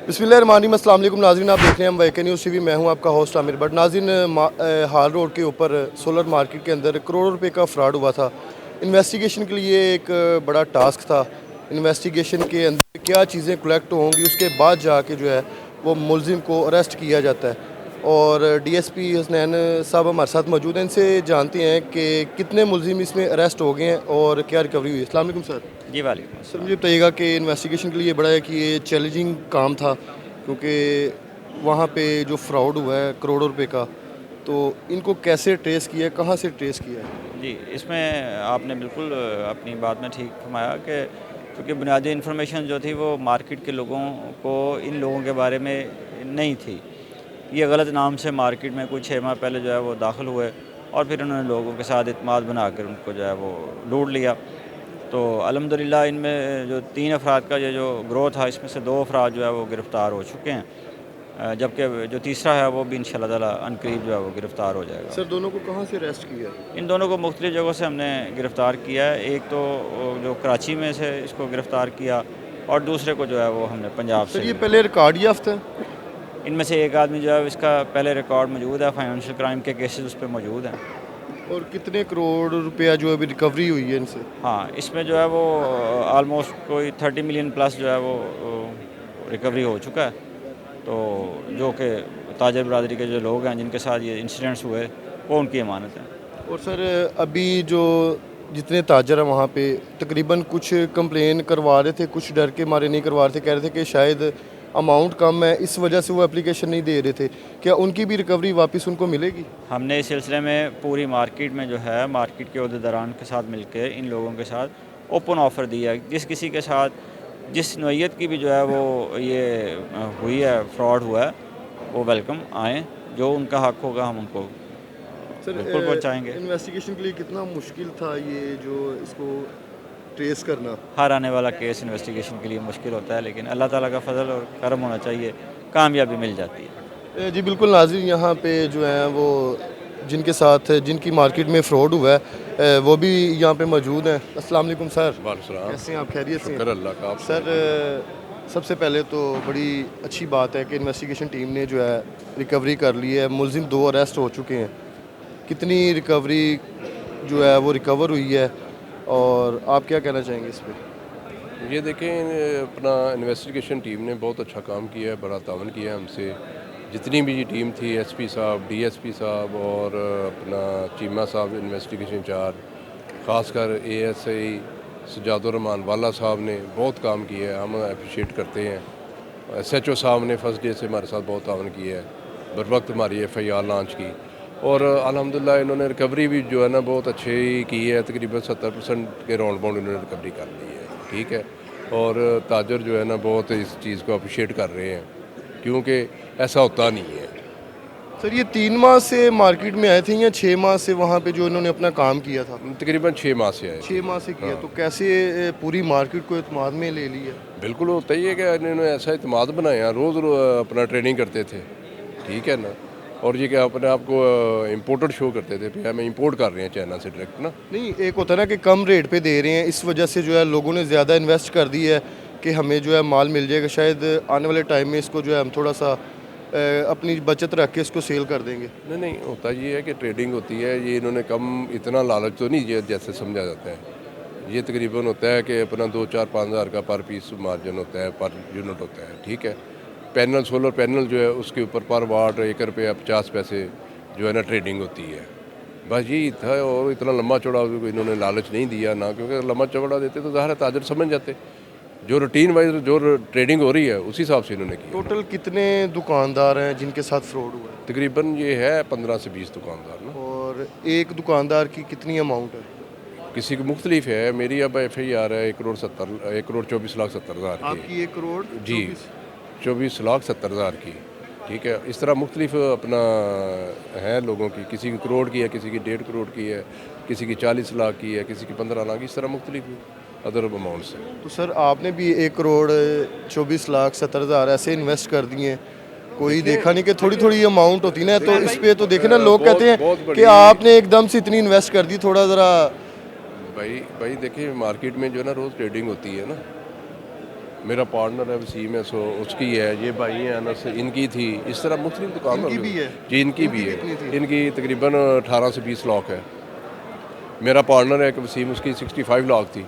बिस्मिल्लाहिर्रहमानिर्रहीम, अस्सलाम वालेकुम नाज़रीन। आप देख रहे हैं हम वाईके न्यूज़ टीवी। मैं हूं आपका होस्ट आमिर बट। नाज़रीन, हाल रोड के ऊपर सोलर मार्केट के अंदर करोड़ों रुपए का फ्रॉड हुआ था। इन्वेस्टिगेशन के लिए एक बड़ा टास्क था। इन्वेस्टिगेशन के अंदर क्या चीज़ें कलेक्ट होंगी, उसके बाद जाके जो है वो मुलजिम को अरेस्ट किया जाता है। और डीएसपी हसनैन साहब हमारे साथ मौजूद हैं, इनसे जानते हैं कि कितने मुलजिम इसमें अरेस्ट हो गए हैं और क्या रिकवरी हुई है। अस्सलाम वालेकुम सर। जी वालेकुम सर अस्सलाम। मुझे बताइएगा कि इन्वेस्टिगेशन के लिए बड़ा है कि ये चैलेंजिंग काम था, क्योंकि वहाँ पे जो फ्रॉड हुआ है करोड़ों रुपए का, तो इनको कैसे ट्रेस किया है, कहाँ से ट्रेस किया है? जी, इसमें आपने बिल्कुल अपनी बात में ठीक फरमाया कि क्योंकि बुनियादी इन्फॉर्मेशन जो थी वो मार्केट के लोगों को इन लोगों के बारे में नहीं थी। ये गलत नाम से मार्केट में कुछ 6 माह पहले जो है वो दाखिल हुए और फिर उन्होंने लोगों के साथ इत्मीनान बनाकर उनको जो है वो लूट लिया। तो अल्हम्दुलिल्लाह इनमें जो 3 अफराद का ये जो ग्रोथ था, इसमें से 2 अफराद जो है वो गिरफ़्तार हो चुके हैं। जबकि जो तीसरा है वो भी इंशाअल्लाह ताला अनकरीब जो है वो गिरफ़्तार हो जाएगा। सर दोनों को कहाँ से अरेस्ट किया है? इन दोनों को मुख्तलिफ़ जगहों से हमने गिरफ़्तार किया है। एक तो जो कराची में से इसको गिरफ़्तार किया और दूसरे को जो है वो हमने पंजाब सर से ये गिरफ़्तार। पहले रिकॉर्ड याफ्ता है? इनमें से एक आदमी जो है इसका पहले रिकॉर्ड मौजूद है, फाइनेंशियल क्राइम के केसेस उस पे मौजूद हैं। और कितने करोड़ रुपया जो अभी रिकवरी हुई है इनसे? हाँ, इसमें जो है वो ऑलमोस्ट कोई 30 मिलियन प्लस जो है वो रिकवरी हो चुका है। तो जो कि ताजर बरादरी के जो लोग हैं जिनके साथ ये इंसिडेंट्स हुए वो उनकी अमानत है। और सर अभी जो जितने ताजर हैं वहाँ पे तकरीबन कुछ कंप्लेन करवा रहे थे, कुछ डर के मारे नहीं करवा रहे थे, कह रहे थे कि शायद अमाउंट कम है, इस वजह से वो एप्लीकेशन नहीं दे रहे थे। क्या उनकी भी रिकवरी वापस उनको मिलेगी? हमने इस सिलसिले में पूरी मार्केट में जो है मार्केट के अहदेदारान के साथ मिलकर इन लोगों के साथ ओपन ऑफ़र दिया है। जिस किसी के साथ जिस नौइयत की भी जो है वो ये हुई है, फ्रॉड हुआ है, वो वेलकम आएँ। जो उनका हक़ होगा हम उनको सर बिल्कुल पहुँचाएँगे। इन्वेस्टिगेशन के लिए कितना मुश्किल था ये जो इसको ट्रेस करना? हर आने वाला केस इन्वेस्टिगेशन के लिए मुश्किल होता है, लेकिन अल्लाह ताला का फ़ज़ल और करम होना चाहिए, कामयाबी मिल जाती है। जी बिल्कुल नाज़रीन, यहाँ पे जो है वो जिनके साथ जिनकी मार्केट में फ्रॉड हुआ है वो भी यहाँ पे मौजूद हैं। अस्सलाम वालेकुम सर, वालेकुम कैसे हैं आप? खैरियत से हैं? शुक्र अल्लाह का। आप सर सबसे पहले तो बड़ी अच्छी बात है कि इन्वेस्टिगेशन टीम ने जो है रिकवरी कर ली है, मुलजिम 2 अरेस्ट हो चुके हैं। कितनी रिकवरी जो है वो रिकवर हुई है और आप क्या कहना चाहेंगे इस पे? ये देखें, अपना इन्वेस्टिगेशन टीम ने बहुत अच्छा काम किया है, बड़ा तावन किया है हमसे। जितनी भी टीम थी, एसपी साहब, डीएसपी साहब और अपना चीमा साहब इन्वेस्टिगेशन इंचार्ज, ख़ासकर एएसआई सजादुर रहमान वाला साहब ने बहुत काम किया है, हम अप्रिशिएट करते हैं। एसएचओ साहब ने फर्स्ट डे से हमारे साथ बहुत तावन किया है, बर वक्त हमारी एफआईआर लॉन्च की और अल्हम्दुलिल्लाह इन्होंने रिकवरी भी जो है ना बहुत अच्छी की है। तकरीबन 70% के राउंड बाउंड इन्होंने रिकवरी कर ली है, ठीक है। और ताजर जो है ना बहुत इस चीज़ को अप्रिशिएट कर रहे हैं, क्योंकि ऐसा होता नहीं है। सर ये 3 माह से मार्केट में आए थे या 6 माह से वहाँ पे जो इन्होंने अपना काम किया था? तकरीबन 6 माह से आए। 6 माह से किया, तो कैसे पूरी मार्केट को एतमाद में ले लिया? बिल्कुल होता ही है कि इन्होंने ऐसा इत्मीनान बनाया, रोज़ अपना ट्रेनिंग करते थे, ठीक है ना। और ये क्या अपने आप को इम्पोर्टेड शो करते थे, फिर हमें इंपोर्ट कर रहे हैं चाइना से डायरेक्ट ना। नहीं, एक होता है ना कि कम रेट पे दे रहे हैं, इस वजह से जो है लोगों ने ज़्यादा इन्वेस्ट कर दी है कि हमें जो है माल मिल जाएगा, शायद आने वाले टाइम में इसको जो है हम थोड़ा सा अपनी बचत रख के इसको सेल कर देंगे। नहीं नहीं, होता ये है कि ट्रेडिंग होती है, ये इन्होंने कम इतना लालच तो नहीं दिया जैसे समझा जाता है। ये तकरीबन होता है कि अपना 2-4-5 हज़ार का पर पीस मार्जिन होता है, पर यूनिट होता है, ठीक है। पैनल, सोलर पैनल जो है उसके ऊपर पर वाट 1 रुपया 50 पैसे जो है ना ट्रेडिंग होती है। बस यही था, और इतना लंबा चौड़ा इन्होंने लालच नहीं दिया ना, क्योंकि लंबा चौड़ा देते तो ज़ाहिर है ताजर समझ जाते। जो रूटीन वाइज जो ट्रेडिंग हो रही है उसी हिसाब से इन्होंने की। टोटल कितने दुकानदार हैं जिनके साथ फ्रॉड हुआ है? तकरीबन ये है 15 से 20 दुकानदार ना। और एक दुकानदार की कितनी अमाउंट है? किसी की मुख्तलिफ है, मेरी अब FIR है 1,24,70,000 की। आपकी 1 करोड़ जी, 24,70,000 की, ठीक है। इस तरह मुख्तलिफ अपना है लोगों की, किसी की करोड़ की है, किसी की 1.5 करोड़ की है, किसी की 40 लाख की है, किसी की 15 लाख, इस तरह मुख्तलिफ अदर अमाउंट्स हैं। तो सर आपने भी 1 करोड़ 24,70,000 ऐसे इन्वेस्ट कर दिए हैं। कोई देखा नहीं कि थोड़ी थोड़ी अमाउंट होती ना, तो इस पे तो देखे ना, लोग बहुत- कहते बहुत हैं बड़ी- कि आपने एकदम से इतनी इन्वेस्ट कर दी, थोड़ा ज़रा। भाई देखिए, मार्केट में जो है ना रोज़ ट्रेडिंग होती है ना, मेरा पार्टनर है वसीम है, सो उसकी है, ये भाई हैं अनस, इनकी थी, इस तरह मुख्तलिफ दुकान इनकी भी है? जी इनकी भी कितनी है, थी? इनकी तकरीबन 18 से 20 लाख है। मेरा पार्टनर है कि वसीम, उसकी 65 लाख थी।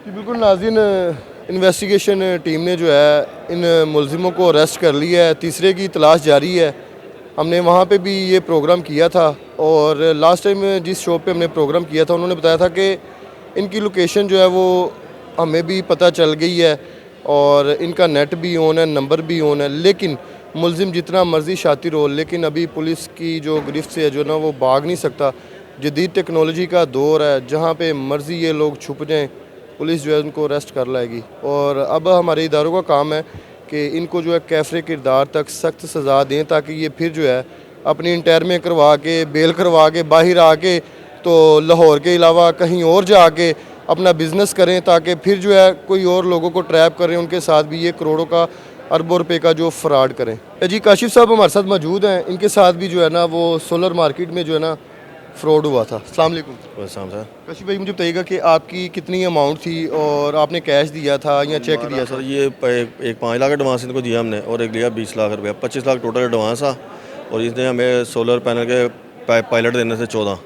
जी बिल्कुल नाज़रीन, इन्वेस्टिगेशन टीम ने जो है इन मुलजिमों को अरेस्ट कर लिया है, तीसरे की तलाश जारी है। हमने वहाँ पे भी ये प्रोग्राम किया था और लास्ट टाइम जिस शो पे हमने प्रोग्राम किया था उन्होंने बताया था कि इनकी लोकेशन जो है वो हमें भी पता चल गई है और इनका नेट भी ऑन है, नंबर भी ऑन है, लेकिन मुलजिम जितना मर्ज़ी शातिर हो, लेकिन अभी पुलिस की जो गिरफ्त से है जो ना वो भाग नहीं सकता। जदीद टेक्नोलॉजी का दौर है, जहाँ पे मर्ज़ी ये लोग छुप जाएं, पुलिस जो है उनको अरेस्ट कर लाएगी। और अब हमारे इदारों का काम है कि इनको जो है कैफरे किरदार तक सख्त सज़ा दें, ताकि ये फिर जो है अपनी इंटरमे करवा के, बेल करवा के बाहर आके तो लाहौर के अलावा कहीं और जाके अपना बिज़नेस करें, ताकि फिर जो है कोई और लोगों को ट्रैप करें, उनके साथ भी ये करोड़ों का, अरबों रुपए का जो फ्रॉड करें। जी काशिफ साहब हमारे साथ मौजूद हैं, इनके साथ भी जो है ना वो सोलर मार्केट में जो है ना फ्रॉड हुआ था। अस्सलाम वालेकुम। वैसा सर काशिफ भाई मुझे बताइएगा कि आपकी कितनी अमाउंट थी और आपने कैश दिया था या चेक दिया था? सर ये एक 5 लाख एडवांस इनको दिया हमने और एक लिया 20 लाख रुपया, 25 लाख टोटल एडवांस था। और इसने हमें सोलर पैनल के पायलट देने से 14,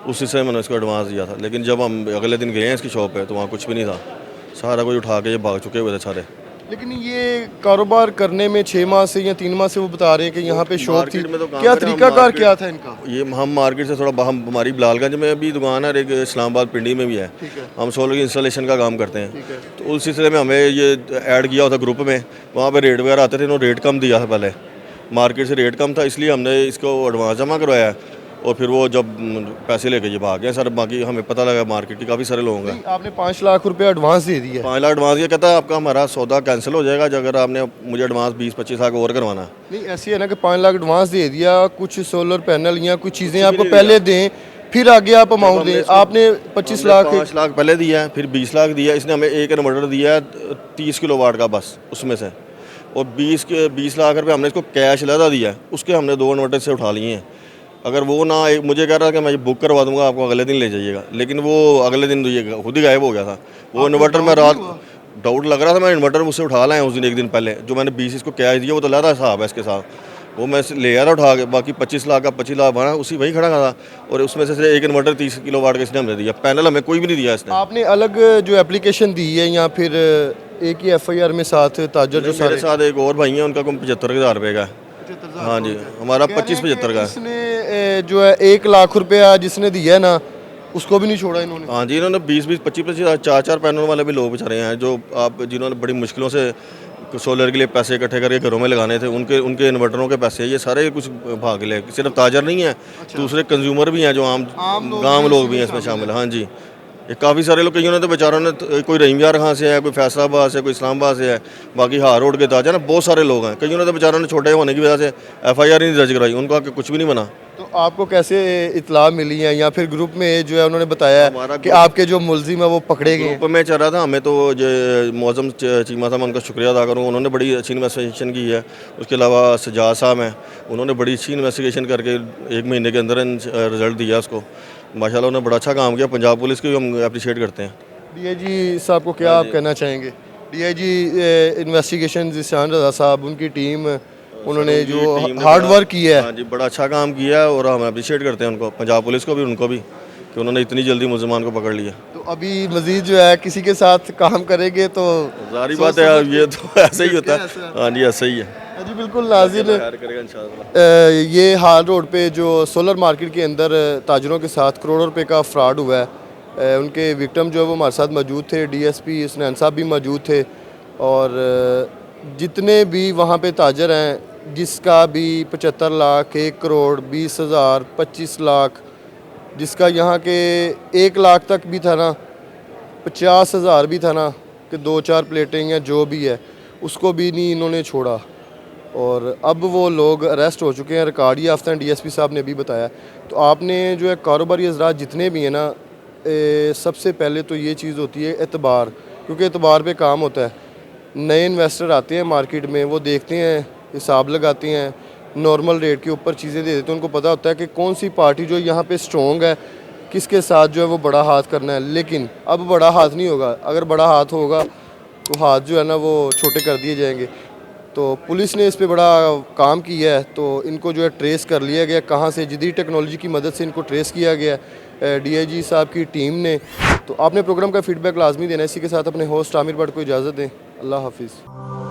उसी से मैंने इसको एडवांस दिया था। लेकिन जब हम अगले दिन गए हैं इसकी शॉप पे तो वहाँ कुछ भी नहीं था, सारा कुछ उठा के ये भाग चुके हुए थे सारे। लेकिन ये कारोबार करने में 6 माह से या 3 माह से वो बता रहे हैं कि यहाँ पे शॉप थी, मार्केट में तो काम क्या करें, हम तरीकाकार मार्केट- क्या था इनका? ये हम मार्केट से थोड़ा हम हमारी बिलालगंज में भी दुकान है और एक इस्लामाबाद पिंडी में भी है। ठीक है। हम सोलर की इंस्टॉलेशन का काम करते हैं। ठीक है। तो उस सिलसिले में हमें ये ऐड किया होता ग्रुप में, वहाँ पे रेट वगैरह आते थे, इन्होंने रेट कम दिया था पहले, मार्केट से रेट कम था, इसलिए हमने इसको एडवांस जमा करवाया और फिर वो जब पैसे लेके ये भाग गए सर। बाकी हमें पता लगा मार्केट के काफ़ी सारे लोग हैं। नहीं, आपने 5 लाख रुपए एडवांस दे दिया है। 5 लाख एडवांस, ये कहता है आपका हमारा सौदा कैंसिल हो जाएगा अगर आपने मुझे एडवांस 20-25 लाख और करवाना है। नहीं ऐसी है ना कि 5 लाख एडवांस दे दिया, कुछ सोलर पैनल या कुछ चीज़ें आपको पहले दें, फिर आगे आप अमाउंट दें। आपने 25 लाख 5 लाख पहले दिया है, फिर 20 लाख दिया। इसने हमें एक इन्वर्टर दिया है 30 किलोवाट का बस उसमें से, और 20 लाख रुपए हमने इसको कैश लगा दिया है, उसके हमने 2 इन्वर्टर से उठा लिए हैं। अगर वो ना मुझे कह रहा कि मैं ये बुक करवा दूंगा आपको अगले दिन ले जाइएगा, लेकिन वो अगले दिन तो ये खुद ही गायब हो गया था। वो इन्वर्टर में रात डाउट लग रहा था, मैं इन्वर्टर मुझसे उठा लाया उस दिन एक दिन पहले, जो मैंने 20 इसको कैश दिया वो तो लगा साहब है इसके साथ, वो मैं ले आया था उठा के। बाकी 25 लाख का 25 लाख बना उसी वही खड़ा था, और उसमें से एक इन्वर्टर 30 किलोवाट का इसने हमें दिया। पैनल हमें कोई भी नहीं दिया इसने। आपने अलग जो एप्लीकेशन दी है या फिर एक ही FIR में साथ ताजर जो मेरे सारे साथ एक और भाई है, उनका कम 75,000 रुपये का है। हाँ जी, हमारा 25-75 का है। इसने जो है 1 लाख रुपया जिसने दिया है ना उसको भी नहीं छोड़ा इन्होंने। हाँ जी, इन्होंने 20-20, 25-25, 4-4 पैनल वाले भी लोग बेचारे हैं जो आप जिन्होंने बड़ी मुश्किलों से सोलर के लिए पैसे इकट्ठे करके घरों में लगाने थे, उनके इन्वर्टरों के पैसे ये सारे कुछ भाग ले। सिर्फ ताजर नहीं है, दूसरे कंज्यूमर भी हैं जो आम लोग भी हैं इसमें शामिल। हाँ जी, ये काफ़ी सारे लोग, कईयों ने तो बेचारों ने कोई रहीम यार खां से है, कोई फैसलाबाद से, कोई इस्लामाबाद से है, बाकी हार रोड के ताजा ना बहुत सारे लोग हैं। कईयों ने तो बेचारों ने छोटे होने की वजह से FIR ही नहीं दर्ज कराई, उनको आके कुछ भी नहीं बना। तो आपको कैसे इतला मिली है या फिर ग्रुप में जो है उन्होंने बताया हमारा कि आपके जो मुलजिम है वो पकड़े गए? ग्रुप में चल रहा था, हमें तो जो मौजम चीमा साहब उनका शुक्रिया अदा करूँ, उन्होंने बड़ी अच्छी इन्वेस्टिगेशन की है। उसके अलावा सजाद साहब हैं, उन्होंने बड़ी अच्छी इन्वेस्टिगेशन करके 1 महीने के अंदर रिजल्ट दिया उसको। माशाल्लाह उन्होंने बड़ा अच्छा काम किया। पंजाब पुलिस को भी हम अप्रिशिएट करते हैं। DIG साहब को क्या आप कहना चाहेंगे? DIG इन्वेस्टिगेशन जिशान रजा साहब, उनकी टीम, उन्होंने जो हार्ड वर्क किया है। हाँ जी, बड़ा अच्छा काम किया है और हम अप्रिशिएट करते हैं उनको, पंजाब पुलिस को भी, उनको भी, कि उन्होंने इतनी जल्दी मुलजमान को पकड़ लिया। तो अभी मजीद जो है किसी के साथ काम करेंगे तो जारी बात है, ये तो ऐसे ही होता है। हाँ जी, ऐसे ही है जी बिल्कुल नाज़रीन, करेगा इंशाल्लाह। ये हाल रोड पे जो सोलर मार्केट के अंदर ताजरों के साथ करोड़ों रुपए का फ्रॉड हुआ है, उनके विक्टिम जो है वो हमारे साथ मौजूद थे, DSP हुसनैन साहब भी मौजूद थे, और जितने भी वहाँ पे ताजर हैं जिसका भी 75 लाख, 1 करोड़, 20,000, 25 लाख, जिसका यहाँ के 1 लाख तक भी था ना, 50,000 भी था ना, कि 2-4 प्लेटें या जो भी है, उसको भी नहीं इन्होंने छोड़ा। और अब वो लोग अरेस्ट हो चुके हैं, रिकॉर्ड याफ्ता हैं, DSP साहब ने भी बताया। तो आपने जो है कारोबारी हजरात जितने भी हैं ना, सबसे पहले तो ये चीज़ होती है एतबार, क्योंकि एतबार पे काम होता है। नए इन्वेस्टर आते हैं मार्केट में, वो देखते हैं, हिसाब लगाते हैं, नॉर्मल रेट के ऊपर चीज़ें दे देते हैं। उनको पता होता है कि कौन सी पार्टी जो यहाँ पे स्ट्रॉन्ग है, किसके साथ जो है वो बड़ा हाथ करना है, लेकिन अब बड़ा हाथ नहीं होगा। अगर बड़ा हाथ होगा तो हाथ जो है ना वो छोटे कर दिए जाएंगे। तो पुलिस ने इस पे बड़ा काम किया है, तो इनको जो है ट्रेस कर लिया गया, कहाँ से जदीद टेक्नोलॉजी की मदद से इनको ट्रेस किया गया डीआईजी साहब की टीम ने। तो आपने प्रोग्राम का फीडबैक लाजमी देना है। इसी के साथ अपने होस्ट आमिर भट्ट को इजाज़त दें। अल्लाह हाफिज़।